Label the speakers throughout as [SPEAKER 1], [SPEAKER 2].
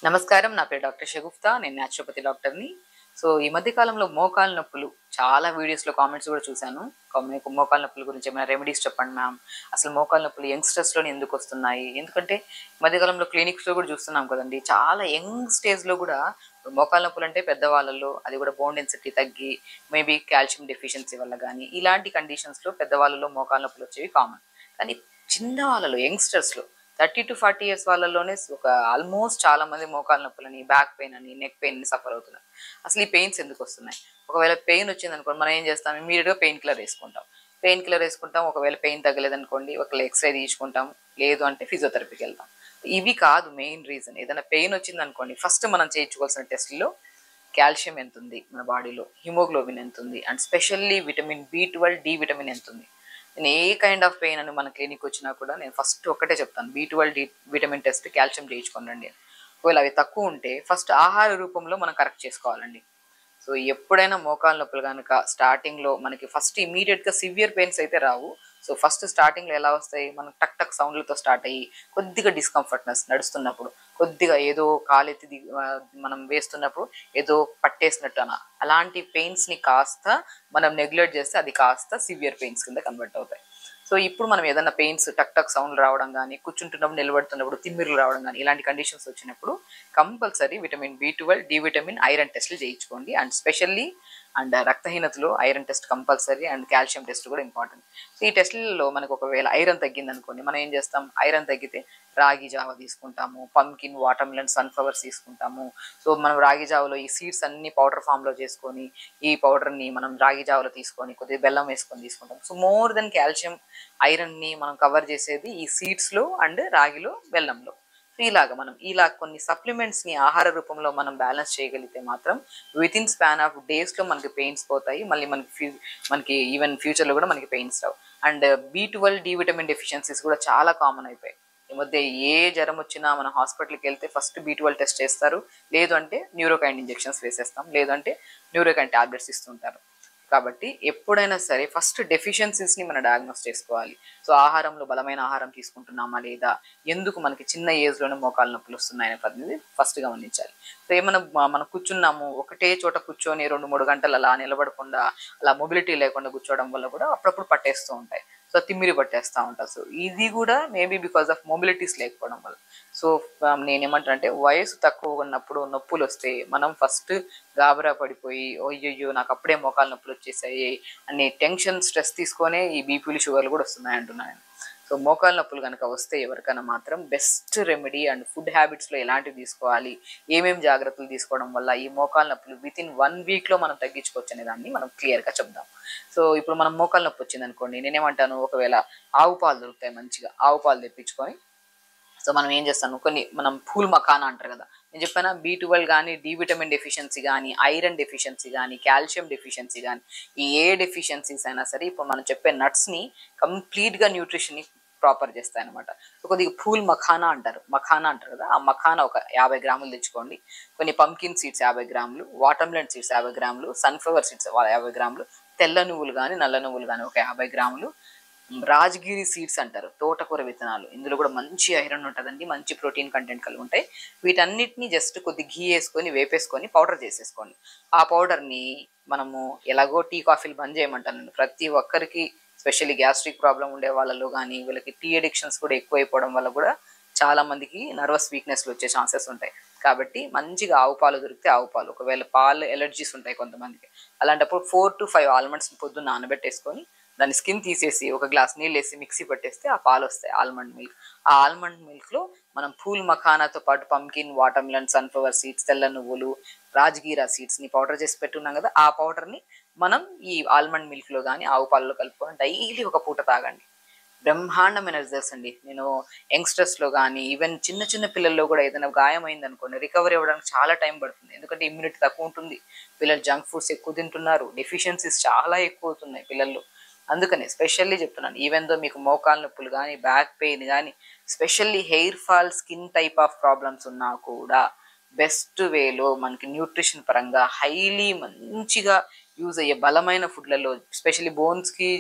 [SPEAKER 1] నమస్కారం. నా పేరు డాక్టర్ షగుఫ్తా. నేను న్యాచురోపతి డాక్టర్‌ని. సో, ఈ మధ్య కాలంలో మోకాళ్ళ నొప్పులు చాలా వీడియోస్‌లో కామెంట్స్ గూడా చూసాను. మీకు మోకాళ్ళ నొప్పుల గురించి ఏమైనా రెమెడీస్ చెప్పండి మ్యామ్. అసలు మోకాళ్ళ నొప్పులు యంగ్‌స్టర్స్‌లోనే ఎందుకొస్తున్నాయి? ఎందుకంటే ఈ మధ్య కాలంలో క్లినిక్స్‌లో గూడా చూస్తున్నాం కదండీ! చాలా యంగ్ స్టేజ్‌లో గూడా మోకాళ్ళ నొప్పులంటే పెద్దవాళ్ళలో అది గూడా బోన్ డెన్సిటీ తగ్గి మేబీ కాల్షియం డెఫిషియన్సీ వల్ల గానీ, ఇలాంటి కండిషన్స్‌లో పెద్దవాళ్ళలో మోకాళ్ళ నొప్పులొచ్చేవి కామన్. కానీ చిన్నవాళ్ళలో యంగ్‌స్టర్స్‌లో 30-40 ఇయర్స్ వాళ్ళలోనే ఒక ఆల్మోస్ట్ చాలా మంది మోకాళ్ళ నొప్పులని, బ్యాక్ పెయిన్ అని, నెక్ పెయిన్ సఫర్ అవుతున్నారు. అసలు ఈ పెయిన్స్ ఎందుకొస్తున్నాయి? ఒకవేళ పెయిన్ వచ్చిందనుకోండి మనం ఏం చేస్తాం? ఇమ్మీడియేట్‌గా పెయిన్ కిల్లర్ ఏసుకుంటాం. పెయిన్ కిల్లర్ ఏసుకుంటాం. ఒకవేళ పెయిన్ తగ్గలేదనుకోండి ఒకవేళ ఎక్స్‌రే తీయించుకుంటాం. లేదు అంటే ఫిజియోథెరపీకెళ్తాం. ఇవి కాదు మెయిన్ రీజన్. ఏదైనా పెయిన్ వచ్చిందనుకోండి ఫస్ట్ మనం చేయించుకోవాల్సిన టెస్ట్‌ల్లో కాల్షియం ఎంతుంది మన బాడీలో, హిమోగ్లోబిన్ ఎంతుంది, అండ్ స్పెషల్లీ విటమిన్ బి12, డి విటమిన్ ఎంతుంది. నేను ఏ కైండ్ ఆఫ్ పెయిన్ అని మన క్లినిక్ వచ్చినా కూడా నేను ఫస్ట్ ఒక్కటే చెప్తాను, బి12 డి విటమిన్ టెస్ట్, కాల్షియం చేయించుకోండి అని. ఒకవేళ అవి తక్కువ ఉంటే ఫస్ట్ ఆహార రూపంలో మనం కరెక్ట్ చేసుకోవాలండి. సో ఎప్పుడైనా మోకాళ్ళ నొప్పులు కనుక స్టార్టింగ్లో మనకి ఫస్ట్ ఇమీడియట్గా సివియర్ పెయిన్స్ అయితే రావు. సో ఫస్ట్ స్టార్టింగ్లో ఎలా వస్తాయి, మనం టక్ టక్ సౌండ్లతో స్టార్ట్ అయ్యి కొద్దిగా డిస్కంఫర్ట్నెస్ నడుస్తున్నప్పుడు, కొద్దిగా ఏదో కాలెత్తి మనం వేస్తున్నప్పుడు ఏదో పట్టేసినట్టు అలాంటి పెయిన్స్ని కాస్త మనం నెగ్లెక్ట్ చేస్తే అది కాస్త సివియర్ పెయిన్స్ కింద కన్వర్ట్ అవుతాయి. సో ఇప్పుడు మనం ఏదైనా పెయిన్స్ టక్ టక్ సౌండ్ రావడం కానీ, కూర్చుంటున్నప్పుడు నిలబడుతున్నప్పుడు తిమ్మిర్లు రావడం కానీ ఇలాంటి కండిషన్స్ వచ్చినప్పుడు కంపల్సరీ విటమిన్ బి12, డి విటమిన్, ఐరన్ టెస్ట్లు చేయించుకోండి. అండ్ స్పెషల్లీ రక్తహీనతలో iron test compulsory, and calcium test కూడా ఇంపార్టెంట్. సో ఈ టెస్ట్లలో మనకు ఒకవేళ ఐరన్ తగ్గింది అనుకోండి, మనం ఏం చేస్తాం? ఐరన్ తగ్గితే రాగి జావ తీసుకుంటాము, పంకిన్, వాటర్ మిలన్, సన్ఫ్లవర్స్ తీసుకుంటాము. సో మనం రాగి జావలో ఈ సీడ్స్ అన్ని పౌడర్ ఫామ్లో చేసుకొని ఈ పౌడర్ని మనం రాగి జావలో తీసుకొని కొద్దిగా బెల్లం వేసుకొని తీసుకుంటాం. సో మోర్ దెన్ కాల్షియం, ఐరన్ని మనం కవర్ చేసేది ఈ సీడ్స్లో అండ్ రాగిలో, బెల్లంలో. సో ఇలాగ మనం ఇలా కొన్ని సప్లిమెంట్స్ని ఆహార రూపంలో మనం బ్యాలెన్స్ చేయగలిగితే మాత్రం విత్ ఇన్ స్పాన్ ఆఫ్ డేస్లో మనకి పెయిన్స్ పోతాయి. మళ్ళీ మనకి ఈవెన్ ఫ్యూచర్లో కూడా మనకి పెయిన్స్ రావు. అండ్ బి12, డి విటమిన్ డెఫిషియన్సీస్ కూడా చాలా కామన్ అయిపోయాయి ఈ మధ్య. ఏ జ్వరం వచ్చినా మన హాస్పిటల్కి వెళ్తే ఫస్ట్ బి12 టెస్ట్ చేస్తారు. లేదు అంటే న్యూరోకైన్ ఇంజెక్షన్స్ వేసేస్తాం, లేదంటే న్యూరోకైన్ టాబ్లెట్స్ ఇస్తుంటారు. కాబట్టి ఎప్పుడైనా సరే ఫస్ట్ డెఫిషియన్సీస్ని మనం డయాగ్నోస్ చేసుకోవాలి. సో ఆహారంలో బలమైన ఆహారం తీసుకుంటున్నామా లేదా, ఎందుకు మనకి చిన్న ఏజ్లోనే మోకాళ్ళ నొప్పులు వస్తున్నాయనే పద్ధతి ఫస్ట్ గమనించాలి. సో ఏమన్నా మనం కూర్చున్నాము, ఒకటే చోట కూర్చొని 2-3 గంటలు అలా నిలబడకుండా, అలా మొబిలిటీ లేకుండా కూర్చోవడం వల్ల కూడా అప్పుడప్పుడు పట్టేస్తూ ఉంటాయి. సో తిమ్మిరి పట్టేస్తూ ఉంటారు. సో ఇది కూడా మేబీ బికాస్ ఆఫ్ మొబిలిటీస్ లేకపోవడం వల్ల. సో నేనేమంటానంటే వయసు తక్కువ ఉన్నప్పుడు నొప్పులు వస్తే మనం ఫస్ట్ గాబరా పడిపోయి అయ్యయ్యో నాకు అప్పుడే మోకాలు నొప్పులు వచ్చేసాయి అనే టెన్షన్, స్ట్రెస్ తీసుకొనే ఈ బీపీలు, షుగర్లు కూడా వస్తున్నాయి అంటున్నాను. సో మోకాలు నొప్పులు కనుక వస్తే ఎవరికైనా మాత్రం బెస్ట్ రెమెడీ అండ్ ఫుడ్ హ్యాబిట్స్లో ఎలాంటివి తీసుకోవాలి, ఏమేమి జాగ్రత్తలు తీసుకోవడం వల్ల ఈ మోకాలు నొప్పులు విత్ ఇన్ 1 వీక్లో మనం తగ్గించుకోవచ్చు అనే దాన్ని మనం క్లియర్గా చెప్దాం. సో ఇప్పుడు మనం మోకాలు నొప్పి వచ్చింది అనుకోండి, నేనేమంటాను, ఒకవేళ ఆవు పాలు దొరుకుతాయి, మంచిగా ఆవు పాలు తెప్పించుకొని సో మనం ఏం చేస్తాను, కొన్ని మనం పూల్ మఖానా అంటారు కదా, నేను చెప్పాను బి12 కానీ, డి విటమిన్ డెఫిషియన్సీ కానీ, ఐరన్ డెఫిషియన్సీ కానీ, కాల్షియం డెఫిషియన్సీ కానీ, ఈ ఏ డెఫిషియన్సీస్ అయినా సరే ఇప్పుడు మనం చెప్పే నట్స్ని కంప్లీట్గా న్యూట్రిషన్ని ప్రాపర్ చేస్తాయి అనమాట. సో కొద్దిగా పూల్ మఖానా అంటారు కదా, ఆ మఖానా ఒక 50 గ్రాములు తెచ్చుకోండి. కొన్ని పంకిన్ సీడ్స్ 50 గ్రాములు, వాటర్ మిలన్ సీడ్స్ 50 గ్రాములు, సన్ఫ్లవర్ సీడ్స్ 50 గ్రాములు, తెల్ల నువ్వులు కానీ, నల్ల నువ్వులు కానీ ఒక 50 గ్రాములు, రాజగిరి సీడ్స్ అంటారు, తోటకూర విత్తనాలు, ఇందులో కూడా మంచి ఐరన్ ఉంటుందండి, మంచి ప్రోటీన్ కంటెంట్ కలిగి ఉంటాయి. వీటన్నిటిని జస్ట్ కొద్ది ఘీ వేసుకొని వేపేసుకొని పౌడర్ చేసేసుకోండి. ఆ పౌడర్ని మనము ఎలాగో టీ కాఫీలు బంద్ చేయమంటాను ప్రతి ఒక్కరికి, స్పెషల్లీ గ్యాస్ట్రిక్ ప్రాబ్లం ఉండే వాళ్ళలో కానీ, వీళ్ళకి టీ అడిక్షన్స్ కూడా ఎక్కువైపోవడం వల్ల కూడా చాలా మందికి నర్వస్ వీక్నెస్లు వచ్చే ఛాన్సెస్ ఉంటాయి. కాబట్టి మంచిగా ఆవు పాలు దొరికితే ఆవు పాలు, ఒకవేళ పాలు ఎలర్జీస్ ఉంటాయి కొంతమందికి, అలాంటప్పుడు 4-5 ఆల్మండ్స్ పొద్దున్న నానబెట్టేసుకొని దాని స్కిన్ తీసేసి ఒక గ్లాస్ నీళ్ళు వేసి మిక్సీ పట్టేస్తే ఆ పాలు వస్తాయి, ఆల్మండ్ మిల్క్. ఆ ఆల్మండ్ మిల్క్లో మనం పూల్ మఖానాతో పాటు pumpkin, water melon, sunflower seeds, తెల్ల నువ్వులు, రాజగీరా సీడ్స్ని పౌడర్ చేసి పెట్టున్నాం కదా, ఆ పౌడర్ని మనం ఈ ఆల్మండ్ మిల్క్లో కానీ ఆవు పాలలో కలుపుకొని డైలీ ఒక పూట తాగండి. బ్రహ్మాండమైన రిజల్ట్స్ అండి. నేను యంగ్స్టర్స్లో కానీ, ఈవెన్ చిన్న చిన్న పిల్లల్లో కూడా ఏదైనా గాయం అయింది అనుకోండి, రికవరీ అవ్వడానికి చాలా టైం పడుతుంది. ఎందుకంటే ఇమ్యూనిటీ తక్కువ ఉంటుంది, పిల్లలు జంక్ ఫుడ్స్ ఎక్కువ తింటున్నారు, డెఫిషియన్సీస్ చాలా ఎక్కువ అవుతున్నాయి పిల్లల్లో. అందుకని స్పెషల్లీ చెప్తున్నాను, ఈవెన్ దో మీకు మోకాలు నొప్పులు కానీ, బ్యాక్ పెయిన్ కానీ, specially hair fall, skin type of problems ఉన్నా కూడా బెస్ట్ వేలో మనకి న్యూట్రిషన్ పరంగా హైలీ మంచిగా యూజ్ అయ్యే బలమైన ఫుడ్లలో ఎస్పెషల్లీ బోన్స్కి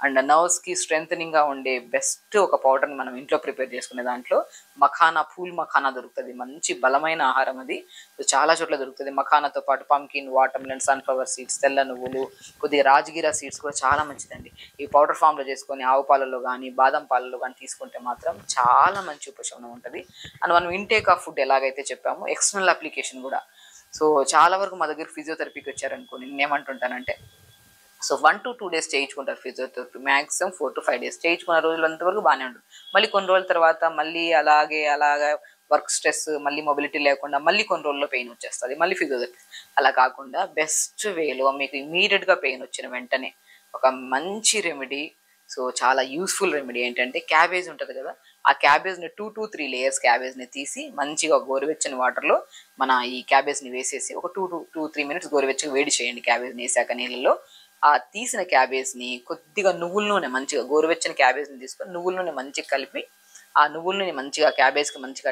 [SPEAKER 1] అండ్ నర్వ్స్కి స్ట్రెంథనింగ్గా ఉండే బెస్ట్ ఒక పౌడర్ని మనం ఇంట్లో ప్రిపేర్ చేసుకునే దాంట్లో మఖానా, పూల్ మఖానా దొరుకుతుంది. మంచి బలమైన ఆహారం అది. చాలా చోట్ల దొరుకుతుంది. మఖానాతో పాటు పంకిన్, వాటర్మెలన్, సన్ఫ్లవర్ సీడ్స్, తెల్ల నువ్వులు, కొద్దిగా రాజగిరా సీడ్స్ కూడా చాలా మంచిదండి. ఈ పౌడర్ ఫామ్లో చేసుకొని ఆవు పాలలో కానీ బాదం పాలలో కానీ తీసుకుంటే మాత్రం చాలా మంచి ఉపశమనం ఉంటుంది. అండ్ మనం ఇంటేక్ ఆఫ్ ఫుడ్ ఎలాగైతే చెప్పామో ఎక్స్టర్నల్ అప్లికేషన్ కూడా. సో చాలా వరకు మా దగ్గర ఫిజియోథెరపీకి వచ్చారనుకోండి, నేనేమంటుంటానంటే సో 1 to 2 days చేయించుకుంటారు ఫిజియోథెరపీ, మ్యాక్సిమం 4 to 5 days చేయించుకున్న రోజులంతవరకు బాగానే ఉంటుంది. మళ్ళీ కొన్ని రోజుల తర్వాత మళ్ళీ అలాగా వర్క్ స్ట్రెస్, మళ్ళీ మొబిలిటీ లేకుండా మళ్ళీ కొన్ని రోజుల్లో పెయిన్ వచ్చేస్తుంది, మళ్ళీ ఫిజియోథెరపీ. అలా కాకుండా బెస్ట్ వేలో మీకు ఇమీడియట్గా పెయిన్ వచ్చిన వెంటనే ఒక మంచి రెమెడీ, సో చాలా యూస్ఫుల్ రెమెడీ ఏంటంటే క్యాబేజ్ ఉంటుంది కదా, ఆ క్యాబేజ్ని 2 to 3 layers క్యాబేజ్ని తీసి మంచిగా గోరువెచ్చని వాటర్లో మన ఈ క్యాబేజ్ని వేసేసి ఒక 2 to 3 minutes గోరువెచ్చగా వేడి చేయండి. క్యాబేజ్ని వేసాక నీళ్ళలో ఆ తీసిన క్యాబేజ్ని కొద్దిగా నువ్వుల నూనె, మంచిగా గోరువెచ్చని క్యాబేజ్ని తీసుకొని నువ్వుల నూనె మంచిగా కలిపి ఆ నువ్వుల నూనె మంచిగా క్యాబేజ్కి మంచిగా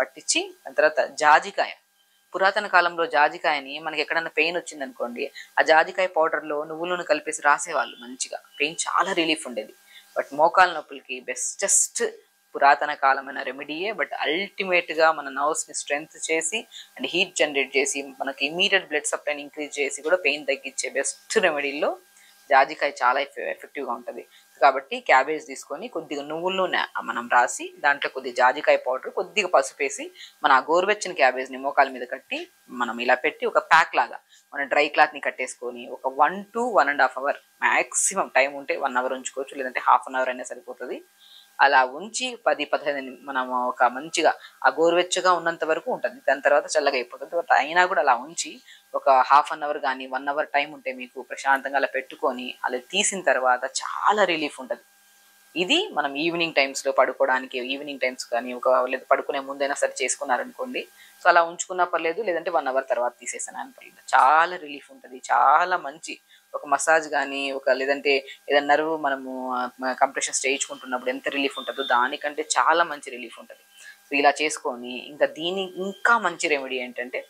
[SPEAKER 1] పట్టించి, దాని తర్వాత జాజికాయ, పురాతన కాలంలో జాజికాయని మనకి ఎక్కడన్నా పెయిన్ వచ్చింది అనుకోండి, ఆ జాజికాయ పౌడర్లో నువ్వుల నూనె కలిపేసి రాసేవాళ్ళు, మంచిగా పెయిన్ చాలా రిలీఫ్ ఉండేది. బట్ మోకాల నొప్పులకి బెస్టెస్ట్ పురాతన కాలమైన రెమెడీయే. బట్ అల్టిమేట్గా మన నర్వ్స్ని స్ట్రెంగ్త్ చేసి అండ్ హీట్ జనరేట్ చేసి మనకి ఇమీడియట్ బ్లడ్ సప్లైని ఇంక్రీజ్ చేసి కూడా పెయిన్ తగ్గించే బెస్ట్ రెమెడీల్లో జాజికాయ చాలా ఎఫెక్టివ్గా ఉంటుంది. కాబట్టి క్యాబేజ్ తీసుకొని కొద్దిగా నువ్వుల నూనె మనం రాసి దాంట్లో కొద్దిగా జాజికాయ పౌడర్, కొద్దిగా పసుపు వేసి మన గోరువెచ్చని క్యాబేజ్ని మోకాల మీద కట్టి మనం ఇలా పెట్టి ఒక ప్యాక్ లాగా మన డ్రై క్లాత్ని కట్టేసుకొని ఒక 1 to 1.5 hours మ్యాక్సిమం టైం ఉంటే 1 hour ఉంచుకోవచ్చు, లేదంటే ½ an hour అయినా సరిపోతుంది. అలా ఉంచి 10-15 మనం ఒక మంచిగా ఆ గోరువెచ్చగా ఉన్నంత వరకు ఉంటుంది, దాని తర్వాత చల్లగా అయిపోతుంది. బట్ అయినా కూడా అలా ఉంచి ఒక ½ an hour కానీ 1 hour టైం ఉంటే మీకు ప్రశాంతంగా అలా పెట్టుకొని అలా తీసిన తర్వాత చాలా రిలీఫ్ ఉంటుంది. ఇది మనం ఈవినింగ్ టైమ్స్లో పడుకోవడానికి, ఈవినింగ్ టైమ్స్ కానీ లేదా పడుకునే ముందైనా సరే చేసుకున్నారనుకోండి, సో అలా ఉంచుకున్నా పర్లేదు, లేదంటే 1 hour తర్వాత తీసేసాను పర్లేదు, చాలా రిలీఫ్ ఉంటుంది. చాలా మంచి ఒక మసాజ్ కానీ లేదంటే ఏదైనా నర్వ్ మనము కంప్రెషన్స్ చేయించుకుంటున్నప్పుడు ఎంత రిలీఫ్ ఉంటుందో దానికంటే చాలా మంచి రిలీఫ్ ఉంటుంది. సో ఇలా చేసుకొని ఇంకా ఇంకా మంచి రెమెడీ ఏంటంటే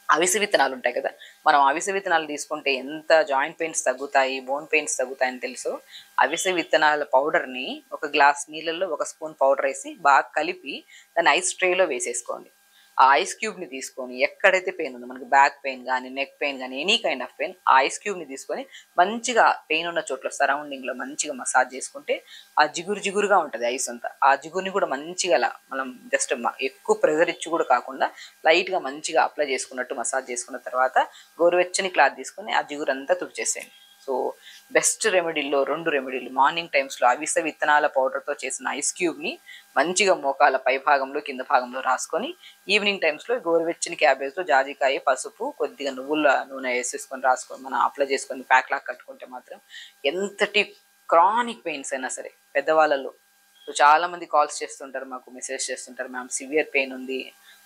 [SPEAKER 1] అవిసె విత్తనాలు ఉంటాయి కదా, మనం అవిసె విత్తనాలు తీసుకుంటే ఎంత జాయింట్ పెయిన్స్ తగ్గుతాయి, బోన్ పెయిన్స్ తగ్గుతాయని తెలుసు. అవిసె విత్తనాల పౌడర్ని ఒక గ్లాస్ నీళ్ళల్లో 1 స్పూన్ పౌడర్ వేసి బాగా కలిపి దాన్ని ఐస్ ట్రేలో వేసేసుకోండి. ఆ ఐస్ క్యూబ్ని తీసుకొని ఎక్కడైతే పెయిన్ ఉందో, మనకి బ్యాక్ పెయిన్ కానీ నెక్ పెయిన్ కానీ ఎనీ కైండ్ ఆఫ్ పెయిన్, ఆ ఐస్ క్యూబ్ని తీసుకొని మంచిగా పెయిన్ ఉన్న చోట్ల సరౌండింగ్లో మంచిగా మసాజ్ చేసుకుంటే ఆ జిగురుగా ఉంటుంది ఐస్ అంతా. ఆ జిగురుని కూడా మంచిగా అలా మనం జస్ట్ ఎక్కువ ప్రెజర్ ఇచ్చి కూడా కాకుండా లైట్గా మంచిగా అప్లై చేసుకున్నట్టు మసాజ్ చేసుకున్న తర్వాత గోరువెచ్చని క్లాత్ తీసుకొని ఆ జిగురు అంతా తుడిచేసేయండి. సో బెస్ట్ రెమెడీల్లో 2 రెమెడీలు. మార్నింగ్ టైమ్స్లో అవిసె విత్తనాల పౌడర్తో చేసిన ఐస్ క్యూబ్ని మంచిగా మోకాల పై భాగంలో కింద భాగంలో రాసుకొని, ఈవినింగ్ టైమ్స్లో గోరువెచ్చని క్యాబేజ్లో జాజికాయ, పసుపు, కొద్దిగా నువ్వుల నూనె వేసేసుకొని రాసుకొని మనం అప్లై చేసుకొని ప్యాక్ లాగా కట్టుకుంటే మాత్రం ఎంతటి క్రానిక్ పెయిన్స్ అయినా సరే పెద్దవాళ్ళలో. సో చాలామంది కాల్స్ చేస్తుంటారు, మాకు మెసేజ్ చేస్తుంటారు, మ్యామ్ సివియర్ పెయిన్ ఉంది,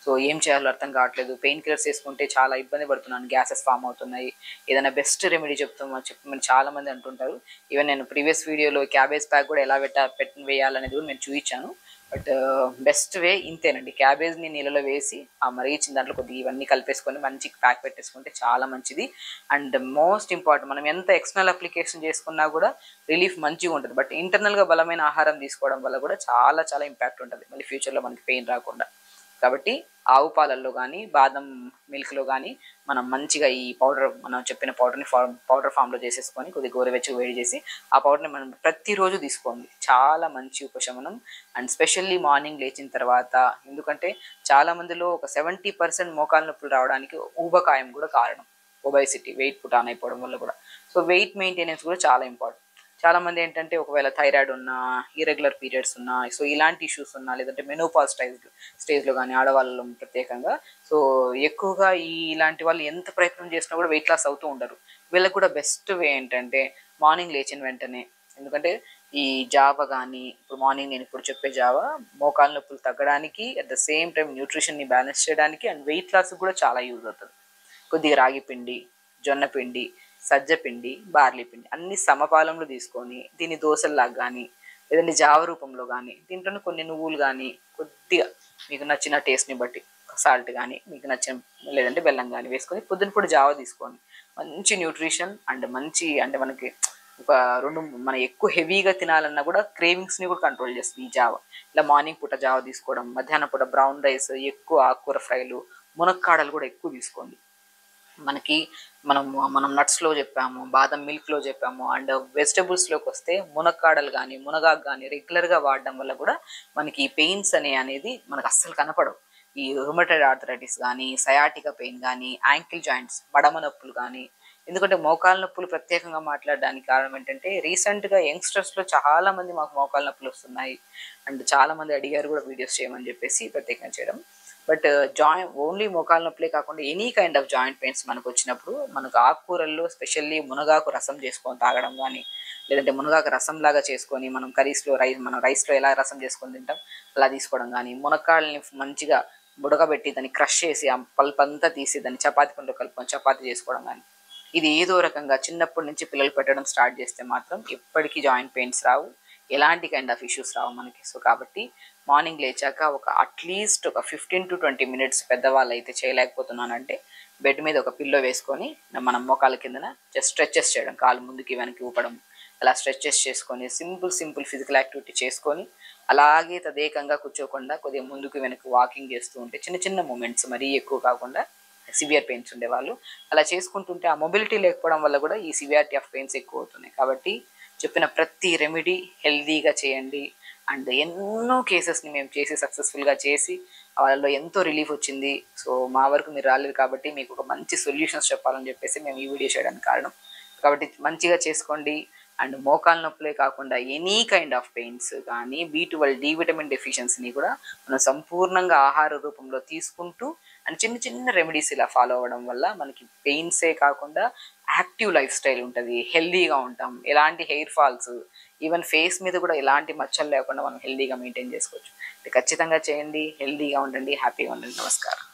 [SPEAKER 1] సో ఏం చేయాలో అర్థం కావట్లేదు, పెయిన్ కిల్లర్స్ వేసుకుంటే చాలా ఇబ్బంది పడుతున్నాను, గ్యాసెస్ ఫామ్ అవుతున్నాయి, ఏదైనా బెస్ట్ రెమెడీ చెప్పమని చాలామంది అంటుంటారు. ఈవెన్ నేను ప్రీవియస్ వీడియోలో క్యాబేజ్ ప్యాక్ కూడా ఎలా వేయాలనేది కూడా నేను చూపించాను. బట్ బెస్ట్ వే ఇంతేనండి, క్యాబేజ్ని నీళ్ళలో వేసి ఆ మరిగించిన దాంట్లో కొద్దిగా ఇవన్నీ కలిపేసుకొని మంచి ప్యాక్ పెట్టేసుకుంటే చాలా మంచిది. అండ్ మోస్ట్ ఇంపార్టెంట్, మనం ఎంత ఎక్స్టర్నల్ అప్లికేషన్ చేసుకున్నా కూడా రిలీఫ్ మంచిగా ఉంటుంది. బట్ ఇంటర్నల్గా బలమైన ఆహారం తీసుకోవడం వల్ల కూడా చాలా చాలా ఇంపాక్ట్ ఉంటుంది మళ్ళీ ఫ్యూచర్లో మనకి పెయిన్ రాకుండా. కాబట్టి ఆవు పాలల్లో కానీ బాదం మిల్క్లో కానీ మనం మంచిగా ఈ పౌడర్, మనం చెప్పిన పౌడర్ని పౌడర్ ఫామ్లో చేసేసుకొని కొద్దిగా గోరువెచ్చగా వేడి చేసి ఆ పౌడర్ని మనం ప్రతిరోజు తీసుకోండి, చాలా మంచి ఉపశమనం. అండ్ స్పెషల్లీ మార్నింగ్ లేచిన తర్వాత, ఎందుకంటే చాలామందిలో ఒక 70% మోకాలు నొప్పులు రావడానికి ఊబకాయం కూడా కారణం, ఒబైసిటీ, వెయిట్ పుట్ ఆన్ అయిపోవడం వల్ల కూడా. సో వెయిట్ మెయింటెనెన్స్ కూడా చాలా ఇంపార్టెంట్. చాలామంది ఏంటంటే ఒకవేళ థైరాయిడ్ ఉన్నా, ఇర్రెగ్యులర్ పీరియడ్స్ ఉన్నా, సో ఇలాంటి ఇష్యూస్ ఉన్నా, లేదంటే మెనోపాజ్ స్టేజ్లో కానీ ఆడవాళ్ళలో ప్రత్యేకంగా, సో ఎక్కువగా ఇలాంటి వాళ్ళు ఎంత ప్రయత్నం చేసినా కూడా వెయిట్ లాస్ అవుతూ ఉంటారు. వీళ్ళకి కూడా బెస్ట్ వే ఏంటంటే మార్నింగ్ లేచిన వెంటనే, ఎందుకంటే ఈ జావ కానీ, ఇప్పుడు మార్నింగ్ నేను ఇప్పుడు చెప్పే జావ మోకాలు నొప్పులు తగ్గడానికి, అట్ ద సేమ్ టైం న్యూట్రిషన్ని బ్యాలెన్స్ చేయడానికి అండ్ వెయిట్ లాస్ కూడా చాలా యూజ్ అవుతుంది. కొద్దిగా రాగి పిండి, జొన్న పిండి, సజ్జ పిండి, బార్లీ పిండి అన్ని సమపాలంలో తీసుకొని దీన్ని దోశల్లాగా కానీ లేదంటే జావ రూపంలో కానీ, దీంట్లోనే కొన్ని నువ్వులు కానీ కొద్దిగా మీకు నచ్చిన టేస్ట్ని బట్టి సాల్ట్ కానీ మీకు నచ్చిన లేదంటే బెల్లం కానీ వేసుకొని పొద్దున పూట జావ తీసుకోండి. మంచి న్యూట్రిషన్ అండ్ మంచి అంటే మనకి ఒక రెండు మనం ఎక్కువ హెవీగా తినాలన్నా కూడా క్రేవింగ్స్ని కూడా కంట్రోల్ చేస్తుంది ఈ జావ. ఇలా మార్నింగ్ పూట జావ తీసుకోవడం, మధ్యాహ్నం పూట బ్రౌన్ రైస్, ఎక్కువ ఆకుకూర ఫ్రైలు, మునక్కాడలు కూడా ఎక్కువ తీసుకోండి. మనకి మనం మనం నట్స్లో చెప్పాము, బాదం మిల్క్లో చెప్పాము, అండ్ వెజిటబుల్స్లోకి వస్తే మునక్కాడలు కానీ మునగాకు కానీ రెగ్యులర్గా వాడడం వల్ల కూడా మనకి ఈ పెయిన్స్ అనేది మనకు అస్సలు కనపడవు. ఈ రుమటైడ్ ఆర్థరైటిస్ కానీ, సయాటికా పెయిన్ కానీ, యాంకిల్ జాయింట్స్ మడమ నొప్పులు కానీ. ఎందుకంటే మోకాళ్ళ నొప్పులు ప్రత్యేకంగా మాట్లాడడానికి కారణం ఏంటంటే రీసెంట్గా యంగ్స్టర్స్లో చాలా మంది మాకు మోకాళ్ళ నొప్పులు వస్తున్నాయి అండ్ చాలా మంది అడిగారు కూడా వీడియోస్ చేయమని చెప్పేసి ప్రత్యేకంగా చేయడం. బట్ ఓన్లీ మోకాళ్ళ నొప్పులే కాకుండా any kind of joint pains మనకు వచ్చినప్పుడు మనకు ఆకుకూరల్లో స్పెషల్లీ మునగాకు రసం చేసుకొని తాగడం కానీ, లేదంటే మునగాకు రసం లాగా చేసుకొని మనం కర్రీస్లో మనం రైస్లో ఎలా రసం చేసుకొని తింటాం అలా తీసుకోవడం కానీ, మునక్కాడల్ని మంచిగా బుడకబెట్టి దాన్ని క్రష్ చేసి ఆ పల్ప్ అంతా తీసి దాన్ని చపాతీ పిండిలో కలుపుకొని చపాతీ చేసుకోవడం కానీ, ఇది ఏదో రకంగా చిన్నప్పటి నుంచి పిల్లలు పెట్టడం స్టార్ట్ చేస్తే మాత్రం ఎప్పటికీ జాయింట్ పెయిన్స్ రావు, ఎలాంటి కైండ్ ఆఫ్ ఇష్యూస్ రావు మనకి. సో కాబట్టి మార్నింగ్ లేచాక అట్లీస్ట్ ఒక 15 to 20 minutes పెద్దవాళ్ళు అయితే చేయలేకపోతున్నానంటే బెడ్ మీద ఒక పిల్లో వేసుకొని మనం మోకాళ్ళ కిందన జస్ట్ స్ట్రెచెస్ చేయడం, కాలు ముందుకి వెనక్కి ఊపడం, అలా స్ట్రెచెస్ చేసుకొని సింపుల్ ఫిజికల్ యాక్టివిటీ చేసుకొని అలాగే తదేకంగా కూర్చోకుండా కొద్దిగా ముందుకు వెనక్కి వాకింగ్ చేస్తూ ఉంటే చిన్న చిన్న మూమెంట్స్, మరీ ఎక్కువ కాకుండా సివియర్ పెయిన్స్ ఉండేవాళ్ళు అలా చేసుకుంటుంటే ఆ మొబిలిటీ లేకపోవడం వల్ల కూడా ఈ సివియారిటీ ఆఫ్ పెయిన్స్ ఎక్కువ అవుతున్నాయి. కాబట్టి చెప్పిన ప్రతి రెమెడీ హెల్దీగా చేయండి. అండ్ ఎన్నో కేసెస్ని మేము చేసి సక్సెస్ఫుల్గా చేసి వాళ్ళలో ఎంతో రిలీఫ్ వచ్చింది. సో మా వరకు మీరు రాలేదు కాబట్టి మీకు ఒక మంచి సొల్యూషన్స్ చెప్పాలని చెప్పేసి మేము ఈ వీడియో చేయడానికి కారణం. కాబట్టి మంచిగా చేసుకోండి. అండ్ మోకాళ్ళ నొప్పులే కాకుండా ఎనీ కైండ్ ఆఫ్ పెయిన్స్ కానీ, B12 డి విటమిన్ డెఫిషియన్సీని కూడా మనం సంపూర్ణంగా ఆహార రూపంలో తీసుకుంటూ అండ్ చిన్న చిన్న రెమెడీస్ ఇలా ఫాలో అవ్వడం వల్ల మనకి పెయిన్సే కాకుండా యాక్టివ్ లైఫ్ స్టైల్ ఉంటుంది, హెల్దీగా ఉంటాం, ఎలాంటి హెయిర్ ఫాల్స్ ఈవెన్ ఫేస్ మీద కూడా ఎలాంటి మచ్చలు లేకుండా మనం హెల్దీగా మెయింటైన్ చేసుకోవచ్చు. ఖచ్చితంగా చేయండి, హెల్దీగా ఉండండి, హ్యాపీగా ఉండండి. నమస్కారం.